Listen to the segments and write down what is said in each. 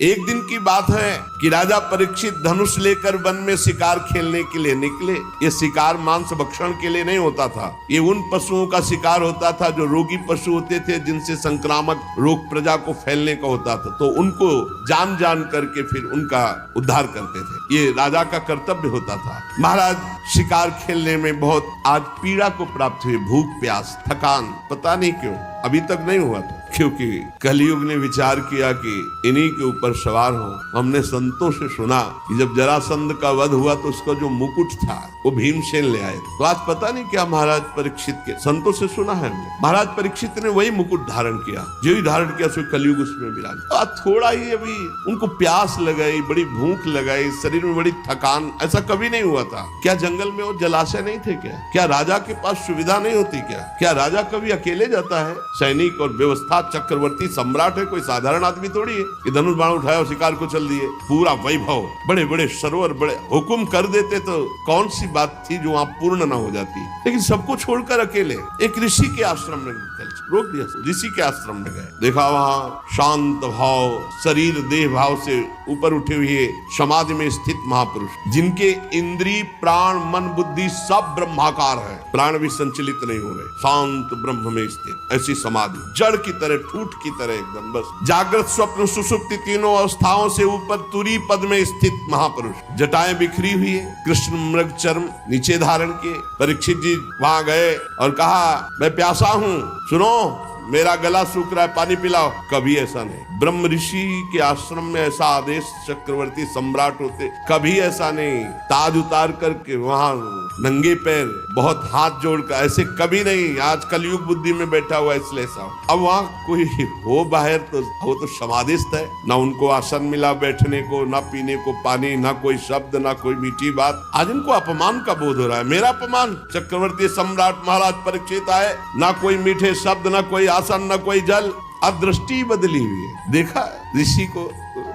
एक दिन की बात है कि राजा परीक्षित धनुष लेकर वन में शिकार खेलने के लिए निकले। ये शिकार मांस भक्षण के लिए नहीं होता था, ये उन पशुओं का शिकार होता था जो रोगी पशु होते थे, जिनसे संक्रामक रोग प्रजा को फैलने का होता था। तो उनको जान जान करके फिर उनका उद्धार करते थे। ये राजा का कर्तव्य होता था। महाराज शिकार खेलने में बहुत आज पीड़ा को प्राप्त हुई, भूख प्यास थकान, पता नहीं क्यों अभी तक नहीं हुआ था, क्योंकि कलयुग ने विचार किया कि इन्हीं के ऊपर सवार हो। हमने संतों से सुना कि जब जरासंध का वध हुआ तो उसका जो मुकुट था वो भीमसेन ले आए। तो आज पता नहीं क्या महाराज परीक्षित के संतों से सुना है हमने, महाराज परीक्षित ने वही मुकुट धारण किया, जो ही धारण किया सो कलयुग उसमें विराज। तो आज थोड़ा ही अभी उनको प्यास लगाई, बड़ी भूख लगाई, शरीर में बड़ी थकान, ऐसा कभी नहीं हुआ था। क्या जंगल में वो जलाशय नहीं थे क्या राजा के पास सुविधा नहीं होती क्या राजा कभी अकेले जाता है? सैनिक और व्यवस्था, चक्रवर्ती सम्राट है, कोई साधारण आदमी थोड़ी है कि धनुष बाण उठाया और शिकार को चल दिए। पूरा वैभव, बड़े बड़े सरोवर, बड़े हुक्म कर देते तो कौन सी बात थी जो वहां पूर्ण ना हो जाती। लेकिन सबको छोड़कर अकेले एक ऋषि के आश्रम में रोक दिया। ऋषि के आश्रम में गए, देखा वहां शांत भाव, शरीर देह भाव से ऊपर उठे हुए समाधि में स्थित महापुरुष, जिनके इंद्रिय प्राण मन बुद्धि सब ब्रह्माकार है, प्राण भी संचलित नहीं हो रहे, शांत ब्रह्म में स्थित ऐसी समाधि, जड़ की तरह, ठूठ की तरह एकदम, बस जागृत स्वप्न सुषुप्ति तीनों अवस्थाओं से ऊपर तुरी पद में स्थित महापुरुष, जटाएं बिखरी हुई है, कृष्ण मृग चर्म नीचे धारण किए। परीक्षित जी वहां गए और कहा, मैं प्यासा हूं, सुनो मेरा गला सूख रहा है, पानी पिलाओ। कभी ऐसा नहीं, ब्रह्म ऋषि के आश्रम में ऐसा आदेश चक्रवर्ती सम्राट होते, कभी ऐसा नहीं। ताज उतार करके वहां नंगे पैर, बहुत हाथ जोड़कर, ऐसे कभी नहीं। आज कलयुग बुद्धि में बैठा हुआ इसलिए ऐसा। अब वहां कोई हो बाहर तो वो तो समाधिस्थ है, ना उनको आसन मिला बैठने को, ना पीने को पानी, ना कोई शब्द, ना कोई मीठी बात। आज इनको अपमान का बोध हो रहा है, मेरा अपमान। चक्रवर्ती सम्राट महाराज परीक्षित आए, ना कोई मीठे शब्द, ना कोई आसन, ना कोई जल। अब दृष्टि बदली हुई है, देखा ऋषि को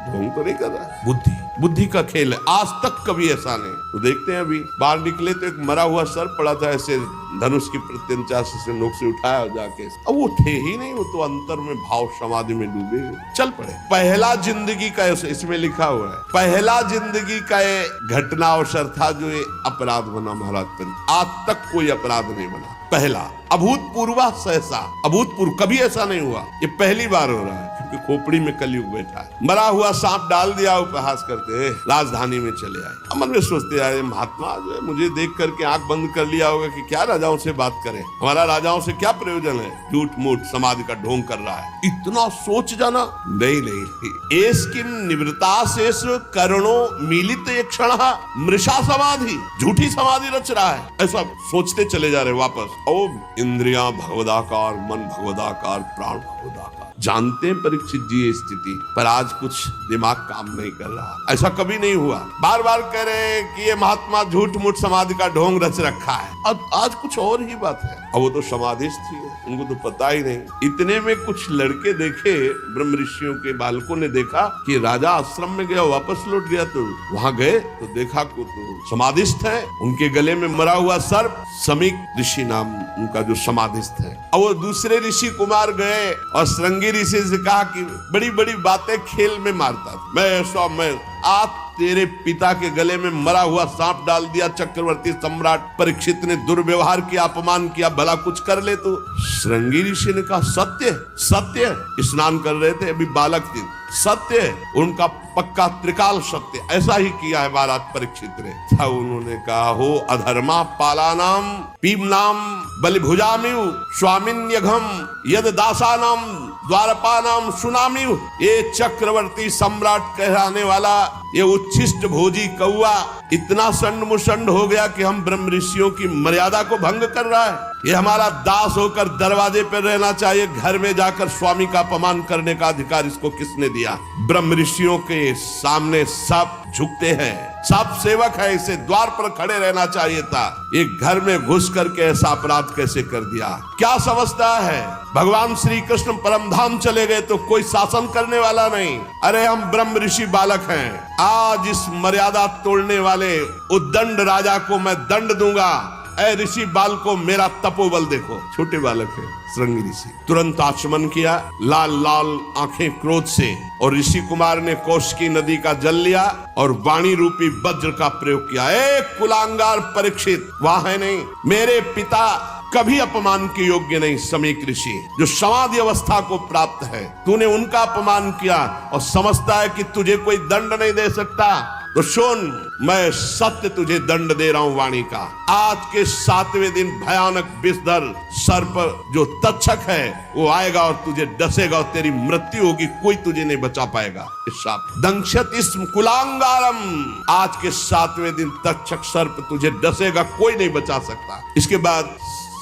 ढोंग तो नहीं कर रहा, बुद्धि का खेल है। आज तक कभी ऐसा नहीं। तो देखते हैं अभी बाहर निकले तो एक मरा हुआ सर पड़ा था, ऐसे धनुष की प्रत्यंचा से नोक से उठाया जाके, अब वो थे ही नहीं, वो तो अंतर में भाव समाधि में डूबे चल पड़े। पहला जिंदगी का इसमें लिखा हुआ है, पहला जिंदगी का ये घटना अवसर था जो ये अपराध बना महाराज पर। आज तक कोई अपराध नहीं बना, पहला अभूतपूर्व सहसा, अभूतपूर्व कभी ऐसा नहीं हुआ, ये पहली बार हो रहा है, क्योंकि खोपड़ी में कलयुग बैठा है। मरा हुआ सांप डाल दिया, उपहास करते राजधानी में चले आए। अमन में सोचते आए, महात्मा जो है मुझे देख करके आंख बंद कर लिया होगा कि क्या राजाओं से बात करें, हमारा राजाओं से क्या प्रयोजन है, झूठ मूठ समाधि का ढोंग कर रहा है। इतना सोच जाना नहीं। एस किम निवृत्ता शेष करुणो मिलित एक क्षण मृषा समाधि, झूठी समाधि रच रहा है, ऐसा सोचते चले जा रहे वापस। ओ इंद्रियां भगवदाकार, मन भगवदाकार, प्राण भगवदाकार। जानते हैं परीक्षित जी ये स्थिति, पर आज कुछ दिमाग काम नहीं कर रहा, ऐसा कभी नहीं हुआ। बार बार कह रहे हैं कि ये महात्मा झूठ मूठ समाधि का ढोंग रच रखा है, अब आज कुछ और ही बात है। अब वो तो समाधिस्थ थी, उनको तो पता ही नहीं। इतने में कुछ लड़के देखे, ब्रह्म ऋषियों के बालकों ने देखा कि राजा आश्रम में गया, वापस लौट गया। तो वहां गए तो देखा को तो समाधिस्थ है, उनके गले में मरा हुआ सर्प, समीक ऋषि नाम उनका जो समाधिस्थ है। और वो दूसरे ऋषि कुमार गए और श्रृंगी ऋषि से कहा कि बड़ी बड़ी बातें खेल में मारता था, मैं आज तेरे पिता के गले में मरा हुआ सांप डाल दिया। चक्रवर्ती सम्राट परीक्षित ने दुर्व्यवहार किया, अपमान किया, भला कुछ कर ले तो। श्रृंगी ऋषि ने कहा सत्य सत्य, स्नान कर रहे थे अभी बालक थे, सत्य, उनका पक्का त्रिकाल सत्य, ऐसा ही किया है महाराज परीक्षित ने। था उन्होंने कहा, हो अधर्मा पालानाम पीमनाम बलिभुजामिव स्वामिन्यघम यद दासानाम द्वारपानाम सुनामिव। ये चक्रवर्ती सम्राट कहलाने वाला ये उच्छिष्ट भोजी कौआ इतना संड मुसंड हो गया कि हम ब्रह्म ऋषियों की मर्यादा को भंग कर रहा है। ये हमारा दास होकर दरवाजे पर रहना चाहिए, घर में जाकर स्वामी का अपमान करने का अधिकार इसको किसने दिया? ब्रह्म ऋषियों के सामने सब झुकते हैं, सब सेवक है, इसे द्वार पर खड़े रहना चाहिए था। एक घर में घुस करके ऐसा अपराध कैसे कर दिया? क्या समझता है? भगवान श्री कृष्ण परम धाम चले गए तो कोई शासन करने वाला नहीं। अरे हम ब्रह्म ऋषि बालक हैं। आज इस मर्यादा तोड़ने वाले उद्दंड राजा को मैं दंड दूंगा। ऐ ऋषि बालको मेरा तपोबल देखो। छोटे बालक है श्रृंगी ऋषि, तुरंत आचमन किया, लाल लाल आंखें क्रोध से, और ऋषि कुमार ने कौशिकी नदी का जल लिया और वाणी रूपी वज्र का प्रयोग किया। एक कुलांगार परीक्षित, वहां है नहीं, मेरे पिता कभी अपमान के योग्य नहीं। समीक ऋषि जो समाधि अवस्था को प्राप्त है, तूने उनका अपमान किया और समझता है कि तुझे कोई दंड नहीं दे सकता। तो सुन, मैं सत्य तुझे दंड दे रहा हूं वाणी का। आज के 7वें दिन भयानक विषधर सर्प जो तक्षक है वो आएगा और तुझे डसेगा और तेरी मृत्यु होगी, कोई तुझे नहीं बचा पाएगा। इस शाप दंक्षत इस्म कुलांगारम, आज के 7वें दिन तक्षक सर्प तुझे डसेगा, कोई नहीं बचा सकता। इसके बाद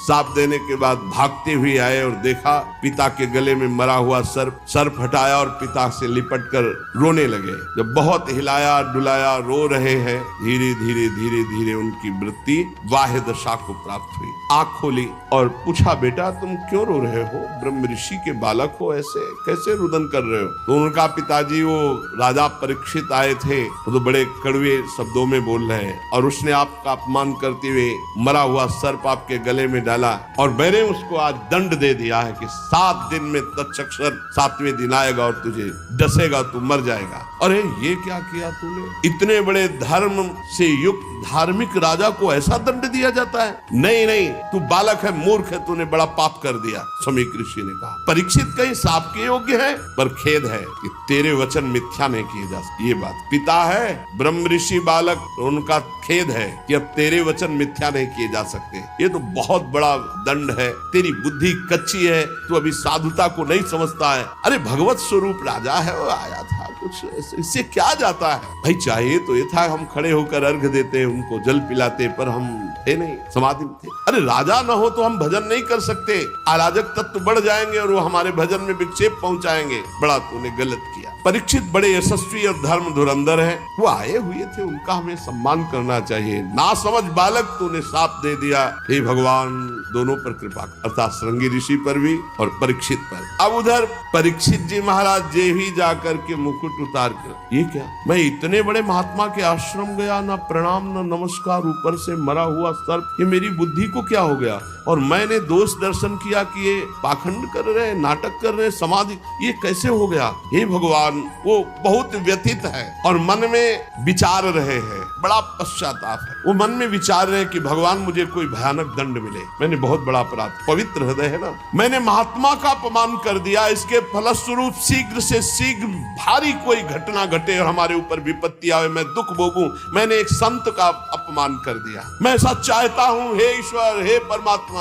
साप देने के बाद भागते हुए आए और देखा पिता के गले में मरा हुआ सर्प हटाया और पिता से लिपट कर रोने लगे। जब बहुत हिलाया डुलाया, रो रहे हैं, धीरे धीरे धीरे धीरे उनकी मृत्यु वाह्य दशा को प्राप्त हुई। आंख खोली और पूछा, बेटा तुम क्यों रो रहे हो? ब्रह्म ऋषि के बालक हो, ऐसे कैसे रुदन कर रहे हो? तो उनका पिताजी वो राजा परीक्षित आए थे, वो तो बड़े कड़वे शब्दों में बोल रहे हैं और उसने आपका अपमान करते हुए मरा हुआ सर्प आपके गले में डाला और मैंने उसको आज दंड दे दिया है कि 7 दिन में तक्षक सर्प 7वें दिन आएगा और तुझे डसेगा, तू मर जाएगा। अरे ये क्या किया तूने? इतने बड़े धर्म से युक्त धार्मिक राजा को ऐसा दंड दिया जाता है? नहीं नहीं, तू बालक है, मूर्ख है, तूने बड़ा पाप कर दिया। समीक ऋषि ने कहा, परीक्षित कहीं साप के योग्य है, पर खेद है कि तेरे वचन मिथ्या नहीं किए जा सकते। ये बात पिता है ब्रह्म ऋषि बालक, उनका खेद है कि अब तेरे वचन मिथ्या नहीं किए जा सकते। ये तो बहुत बड़ा दंड है, तेरी बुद्धि कच्ची है, तू अभी साधुता को नहीं समझता है। अरे भगवत स्वरूप राजा है, वो आया था, कुछ इससे क्या जाता है? भाई चाहिए तो ये था हम खड़े होकर अर्घ देते, उनको जल पिलाते, पर हम थे नहीं, समाधि में थे। अरे राजा न हो तो हम भजन नहीं कर सकते, अराजक तत्व बढ़ जाएंगे और वो हमारे भजन में विक्षेप पहुंचाएंगे। बड़ा तूने गलत किया। परीक्षित बड़े यशस्वी और धर्म धुरंधर है, वो आए हुए थे, उनका हमें सम्मान करना चाहिए। ना समझ बालक, तूने साप दे दिया। हे भगवान, दोनों पर कृपा, अर्थात श्रृंगी ऋषि पर भी और परीक्षित पर। अब उधर परीक्षित जी महाराज जे ही जाकर के मुकुट उतार कर, ये क्या, मैं इतने बड़े महात्मा के आश्रम गया, ना प्रणाम ना नमस्कार, ऊपर से मरा हुआ सर्प, ये मेरी बुद्धि को क्या हो गया? और मैंने दोष दर्शन किया कि ये पाखंड कर रहे, नाटक कर रहे, समाधि, ये कैसे हो गया? हे भगवान, वो बहुत व्यथित है और मन में विचार रहे हैं, बड़ा पश्चाताप है। वो मन में विचार रहे कि भगवान मुझे कोई भयानक दंड मिले, मैंने बहुत बड़ा अपराध, पवित्र हृदय है ना, मैंने महात्मा का अपमान कर दिया, इसके फलस्वरूप शीघ्र से शीघ्र भारी कोई घटना घटे और हमारे ऊपर विपत्ति आवे, मैं दुख भोगूं, मैंने एक संत का अपमान कर दिया। मैं ऐसा चाहता हूं, हे ईश्वर, हे परमात्मा,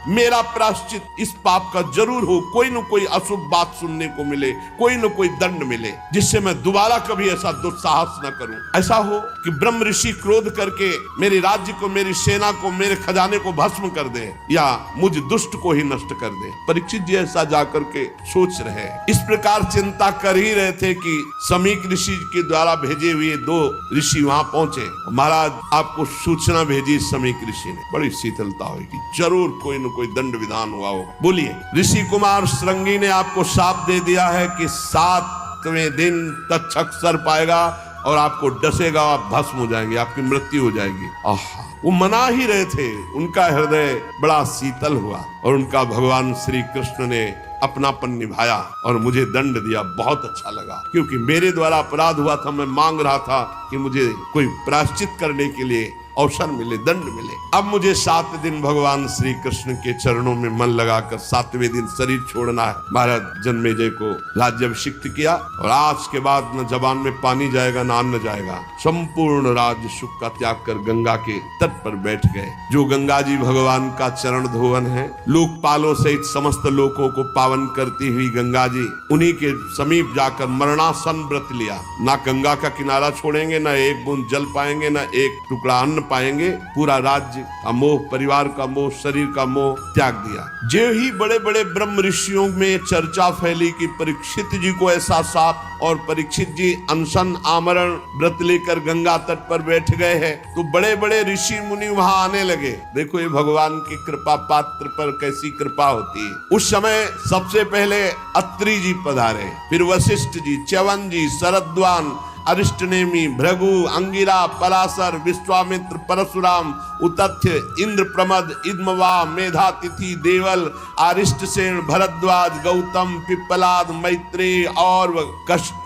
मेरा प्रायश्चित इस पाप का जरूर हो, कोई न कोई अशुभ बात सुनने को मिले, कोई न कोई दंड मिले, जिससे मैं दोबारा कभी ऐसा दुस्साहस न करूं। ऐसा हो कि ब्रह्म ऋषि क्रोध करके मेरे राज्य को, मेरी सेना को, मेरे खजाने को भस्म कर दे या मुझ दुष्ट को ही नष्ट कर दे। परीक्षित जी ऐसा जाकर के सोच रहे हैं। इस प्रकार चिंता कर ही रहे थे कि समीक ऋषि के द्वारा भेजे हुए 2 ऋषि वहां पहुंचे। महाराज आपको सूचना भेजी समीक ऋषि ने, बड़ी शीतलता होगी, जरूर कोई न कोई दंड विधान हुआ हो। बोलिए। ऋषि कुमार श्रृंगी ने आपको शाप दे दिया है कि 7वें दिन तक्षक सर्प आएगा और आपको डसेगा, आप भस्म हो जाएंगे, आपकी मृत्यु हो जाएगी। आहा, वो मना ही रहे थे, उनका हृदय बड़ा शीतल हुआ और उनका भगवान श्री कृष्ण ने अपनापन निभाया और मुझे दंड दिया। बहुत अच्छा लगा, क्योंकि मेरे द्वारा अपराध हुआ था, मैं मांग रहा था कि मुझे कोई प्रायश्चित करने के लिए अवसर मिले, दंड मिले। अब मुझे 7 दिन भगवान श्री कृष्ण के चरणों में मन लगाकर 7वें दिन शरीर छोड़ना है। महाराज जन्मेजय को राज्याभिषिक्त किया और आज के बाद न जबान में पानी जाएगा न अन्न जाएगा। संपूर्ण राज्य सुख का त्याग कर गंगा के तट पर बैठ गए। जो गंगा जी भगवान का चरण धोवन है, लोकपालों सहित समस्त लोकों को पावन करती हुई गंगा जी, उन्हीं के समीप जाकर मरणासन व्रत लिया। ना गंगा का किनारा छोड़ेंगे, न एक बूंद जल पाएंगे, न एक टुकड़ा अन्न पाएंगे। पूरा राज्य का मोह, परिवार का मोह, शरीर का मोह त्याग दिया। जो ही बड़े बड़े ब्रह्म ऋषियों में चर्चा फैली कि परीक्षित जी को ऐसा साप, और परीक्षित जी अनशन आमरण व्रत लेकर गंगा तट पर बैठ गए हैं, तो बड़े बड़े ऋषि मुनि वहां आने लगे। देखो ये भगवान की कृपा पात्र पर कैसी कृपा होती है। उस समय सबसे पहले अत्रि जी पधारे, फिर वशिष्ठ जी, च्यवन जी, शरद्वान अरिष्टनेमि, भृगु, अंगिरा, पराशर, विश्वामित्र, परशुराम, उतथ्य, इंद्र प्रमद, इद्मवा, मेधातिथि, देवल, आरिष्टसेन, भरद्वाज, गौतम, पिप्पलाद, मैत्रेय और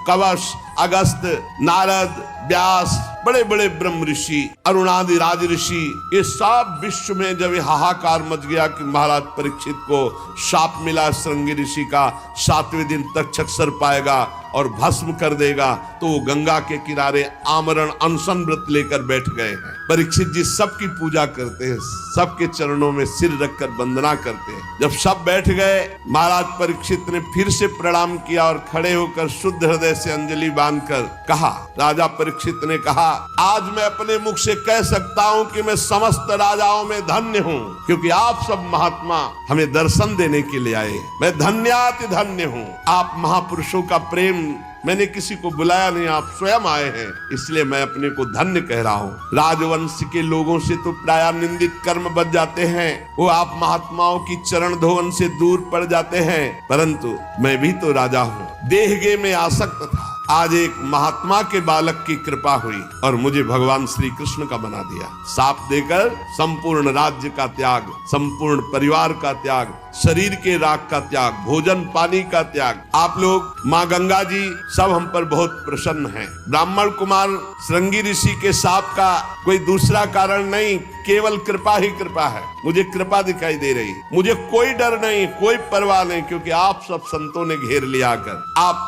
कवश, अगस्त, नारद, व्यास, बड़े बड़े ब्रह्म ऋषि, अरुणादि राज ऋषि, ये सब विश्व में जब हाहाकार मच गया कि महाराज परीक्षित को शाप मिला श्रृंगी ऋषि का 7वें दिन तक्षक सर्प पाएगा और भस्म कर देगा, तो वो गंगा के किनारे आमरण अनशन व्रत लेकर बैठ गए हैं। परीक्षित जी सबकी पूजा करते हैं, सबके चरणों में सिर रखकर वंदना करते हैं। जब सब बैठ गए, महाराज परीक्षित ने फिर से प्रणाम किया और खड़े होकर शुद्ध हृदय से अंजलि बांधकर कहा, राजा परीक्षित ने कहा, आज मैं अपने मुख से कह सकता हूं कि मैं समस्त राजाओं में धन्य हूं, क्योंकि आप सब महात्मा हमें दर्शन देने के लिए आए। मैं धन्याति धन्य हूं। आप महापुरुषों का प्रेम मैंने किसी को बुलाया नहीं, आप स्वयं आए हैं, इसलिए मैं अपने को धन्य कह रहा हूँ। राजवंश के लोगों से तो प्राय निंदित कर्म बच जाते हैं, वो आप महात्माओं की चरण धोवन से दूर पड़ जाते हैं, परंतु मैं भी तो राजा हूँ। देहगे में आसक्त था, आज एक महात्मा के बालक की कृपा हुई और मुझे भगवान श्री कृष्ण का बना दिया। साप देकर संपूर्ण राज्य का त्याग, संपूर्ण परिवार का त्याग, शरीर के राग का त्याग, भोजन पानी का त्याग। आप लोग, माँ गंगा जी सब हम पर बहुत प्रसन्न हैं। ब्राह्मण कुमार श्रृंगी ऋषि के साप का कोई दूसरा कारण नहीं, केवल कृपा ही कृपा है। मुझे कृपा दिखाई दे रही, मुझे कोई डर नहीं, कोई परवाह नहीं, क्योंकि आप सब संतों ने घेर लिया कर, आप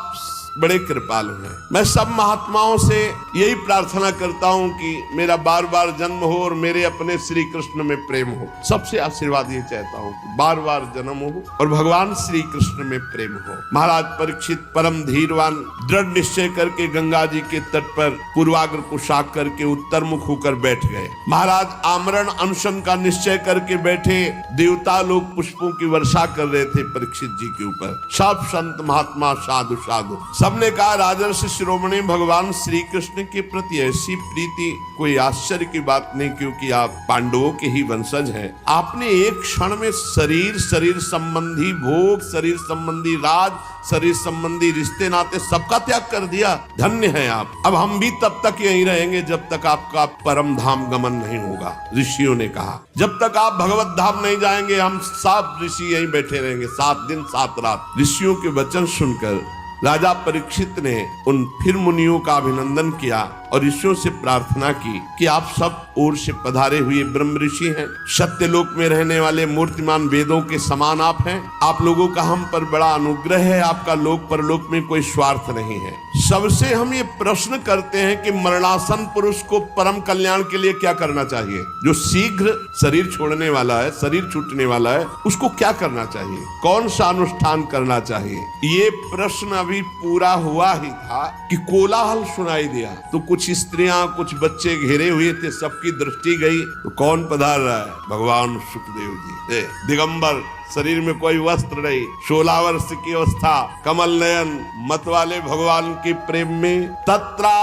बड़े कृपालु हैं। मैं सब महात्माओं से यही प्रार्थना करता हूं कि मेरा बार बार जन्म हो और मेरे अपने श्री कृष्ण में प्रेम हो। सबसे आशीर्वाद ये चाहता हूं कि बार बार जन्म हो और भगवान श्री कृष्ण में प्रेम हो। महाराज परीक्षित परम धीरवान दृढ़ निश्चय करके गंगा जी के तट पर पूर्वाग्र पोशाक करके उत्तर मुख होकर बैठ गए। महाराज आमरण अनशन का निश्चय करके बैठे। देवता लोग पुष्पों की वर्षा कर रहे थे परीक्षित जी के ऊपर। सब संत महात्मा साधु साधु सबने कहा, राजर्षि शिरोमणि भगवान श्री कृष्ण के प्रति ऐसी प्रीति कोई आश्चर्य की बात नहीं, क्योंकि आप पांडवों के ही वंशज हैं। आपने एक क्षण में शरीर संबंधी भोग, शरीर संबंधी राज, शरीर संबंधी रिश्ते नाते सबका त्याग कर दिया। धन्य हैं आप। अब हम भी तब तक यहीं रहेंगे जब तक आपका परम धाम गमन नहीं होगा। ऋषियों ने कहा, जब तक आप भगवत धाम नहीं जाएंगे हम सब ऋषि यहीं बैठे रहेंगे 7 दिन 7 रात। ऋषियों के वचन सुनकर राजा परीक्षित ने उन फिर मुनियों का अभिनंदन किया और ऋषियों से प्रार्थना की कि आप सब ओर से पधारे हुए ब्रह्म ऋषि हैं, सत्यलोक में रहने वाले मूर्तिमान वेदों के समान आप हैं। आप लोगों का हम पर बड़ा अनुग्रह है, आपका लोक परलोक में कोई स्वार्थ नहीं है। सबसे हम ये प्रश्न करते हैं कि मरणासन पुरुष को परम कल्याण के लिए क्या करना चाहिए? जो शीघ्र शरीर छोड़ने वाला है, शरीर छूटने वाला है, उसको क्या करना चाहिए? कौन सा अनुष्ठान करना चाहिए? ये प्रश्न अभी पूरा हुआ ही था कि कोलाहल सुनाई दिया। तो कुछ स्त्रियां, कुछ बच्चे घेरे हुए थे, सबकी दृष्टि गई। तो कौन पधार रहा है? भगवान सुखदेव जी, दिगंबर, शरीर में कोई वस्त्र नहीं, 16 वर्ष की अवस्था, कमल नयन, मत वाले भगवान के प्रेम में। तत्रा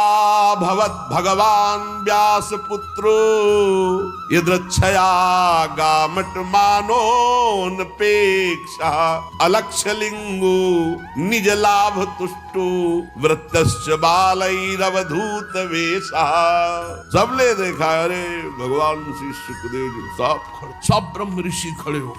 भवत भगवान व्यास पुत्रो यदृच्छया गामट मानोनपेक्षा अलक्ष्य लिंगो निज लाभ तुष्टो वृत्तश्च बालैरवधूत वेशा। सबने देखा, अरे भगवान श्री सुखदेव जी सब ब्रह्म ऋषि खड़े हो।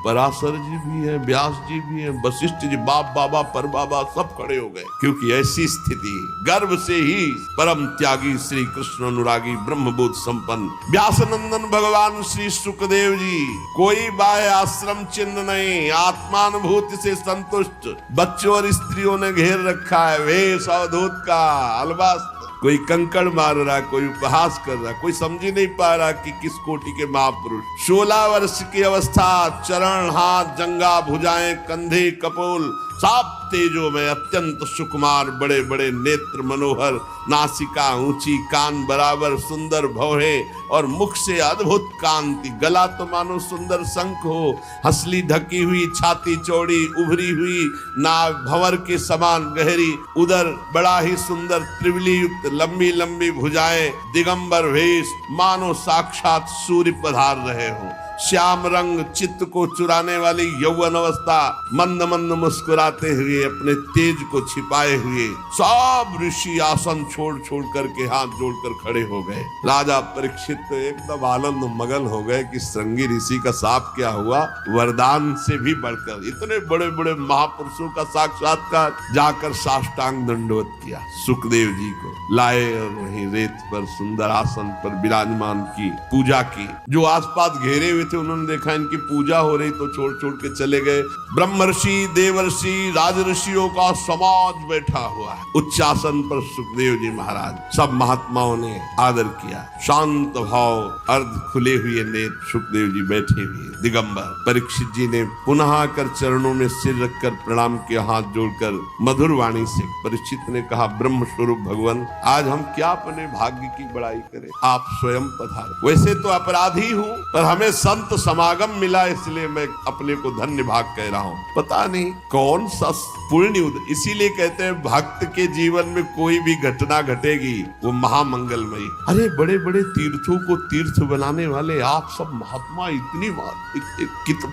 पराशर जी भी है, व्यास जी भी है, वशिष्ठ जी, बाप बाबा पर बाबा सब खड़े हो गए, क्योंकि ऐसी स्थिति गर्भ से ही परम त्यागी श्री कृष्ण अनुरागी ब्रह्मबोध संपन्न व्यासनंदन भगवान श्री सुखदेव जी, कोई बाह्य आश्रम चिन्ह नहीं, आत्मानुभूति से संतुष्ट बच्चों और स्त्रियों ने घेर रखा है। वेश अवधूत का अलबास्त्र, कोई कंकड़ मार रहा, कोई उपहास कर रहा, कोई समझ ही नहीं पा रहा कि किस कोटि के महापुरुष। 16 वर्ष की अवस्था, चरण, हाथ, जंगा, भुजाएं, कंधे, कपोल सब तेजो में, अत्यंत सुकुमार, बड़े बड़े नेत्र मनोहर, नासिका ऊंची, कान बराबर, सुंदर भौहे और मुख से अद्भुत कांति, गला तो मानो सुंदर शंख हो, हंसली ढकी हुई, छाती चौड़ी उभरी हुई, नाभ भंवर के समान गहरी, उदर बड़ा ही सुंदर त्रिवली युक्त, लंबी लंबी भुजाएं, दिगंबर वेश, मानो साक्षात सूर्य पधार रहे हो। श्याम रंग चित्त को चुराने वाली यौवन अवस्था, मंद मंद मुस्कुराते हुए अपने तेज को छिपाए हुए सब ऋषि आसन छोड़ छोड़ करके हाथ जोड़कर खड़े हो गए। राजा परीक्षित तो एकदम आनंद मगन हो गए कि श्रृंगी ऋषि का साप क्या हुआ, वरदान से भी बढ़कर इतने बड़े बड़े महापुरुषों का साक्षात्कार, जाकर साष्टांग दंडवत किया। सुखदेव जी को लाए और वहीं रेत पर सुंदर आसन पर विराजमान की, पूजा की। जो आसपास घेरे हुए थे उन्होंने देखा इनकी पूजा हो रही तो छोड़ छोड़ के चले गए। ब्रह्मर्षि, देवर्षि, राजऋषियों का समाज बैठा हुआ है उच्च आसन पर। सुखदेव जी महाराज, सब महात्माओं ने आदर किया। शांत भाव, अर्ध खुले हुए नेत्र, सुखदेव जी बैठे हुए दिगंबर। परीक्षित जी ने पुनः आकर चरणों में सिर रखकर प्रणाम किया, हाथ जोड़कर मधुर वाणी से। परीक्षित ने कहा, ब्रह्म स्वरूप भगवान, आज हम क्या अपने भाग्य की बड़ाई करें, आप स्वयं पधारे। वैसे तो अपराधी हूँ, पर हमें संत समागम मिला इसलिए मैं अपने को धन्य भाग कह रहा हूँ। पता नहीं कौन सा पुण्य उदय, इसीलिए कहते हैं भक्त के जीवन में कोई भी घटना घटेगी वो महामंगलमयी। अरे बड़े बड़े तीर्थों को तीर्थ बनाने वाले आप सब महात्मा, इतनी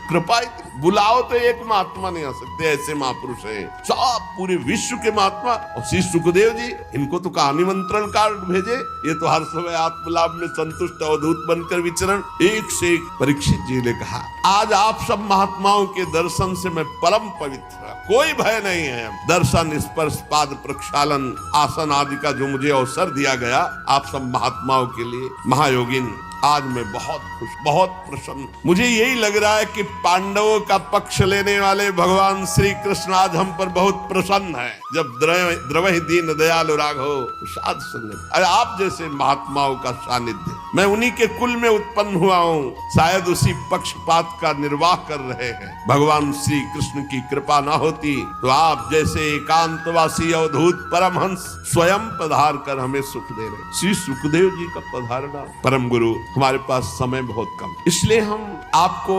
कृपा, बुलाओ तो एक महात्मा नहीं आ सकते, ऐसे महापुरुष हैं सब पूरे विश्व के महात्मा। और श्री सुखदेव जी, इनको तो कहा निमंत्रण कार्ड भेजे, ये तो हर समय आत्मलाभ में संतुष्ट अवधूत बनकर विचरण। एक से एक परीक्षित जी ने कहा, आज आप सब महात्माओं के दर्शन से मैं परम पवित्र, कोई भय नहीं है। दर्शन, स्पर्श, पाद प्रक्षालन, आसन आदि का जो मुझे अवसर दिया गया आप सब महात्माओं के लिए, महायोगिन, आज मैं बहुत खुश, बहुत प्रसन्न। मुझे यही लग रहा है कि पांडवों का पक्ष लेने वाले भगवान श्री कृष्ण आज हम पर बहुत प्रसन्न है। जब द्रवहि दीन दयालु राघव साध संगत, अरे आप जैसे महात्माओं का सानिध्य, मैं उन्हीं के कुल में उत्पन्न हुआ हूँ, शायद उसी पक्षपात का निर्वाह कर रहे हैं। भगवान श्री कृष्ण की कृपा ना होती तो आप जैसे एकांतवासी अवधूत परमहंस स्वयं पधार कर हमें सुख दे रहे। श्री सुखदेव जी का पधारना, परम गुरु, हमारे पास समय बहुत कम, इसलिए हम आपको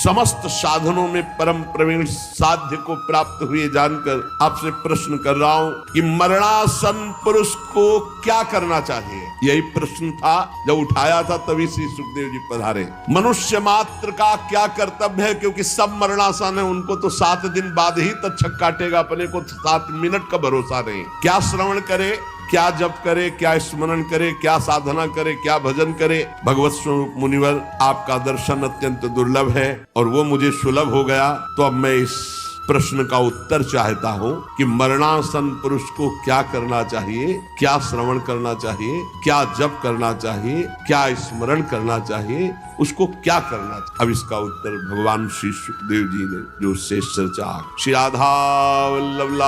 समस्त साधनों में परम प्रवीण साध्य को प्राप्त हुए जानकर आपसे प्रश्न कर रहा हूं कि मरणासन पुरुष को क्या करना चाहिए। यही प्रश्न था जब उठाया था, तभी श्री सुखदेव जी पधारे। मनुष्य मात्र का क्या कर्तव्य है, क्योंकि सब मरणासन है, उनको तो 7 दिन बाद ही तक्षक काटेगा, अपने को 7 मिनट का भरोसा नहीं। क्या श्रवण करे, क्या जप करे, क्या स्मरण करे, क्या साधना करे, क्या भजन करे। भगवत स्वरूप मुनिवर, आपका दर्शन अत्यंत दुर्लभ है और वो मुझे सुलभ हो गया। तो अब मैं इस प्रश्न का उत्तर चाहता हूँ कि मरणासन पुरुष को क्या करना चाहिए, क्या श्रवण करना चाहिए, क्या जप करना चाहिए, क्या स्मरण करना चाहिए, उसको क्या करना चाहिए। अब इसका उत्तर भगवान श्री सुखदेव जी ने जो शेष चर्चा, श्री राधा वल्लभ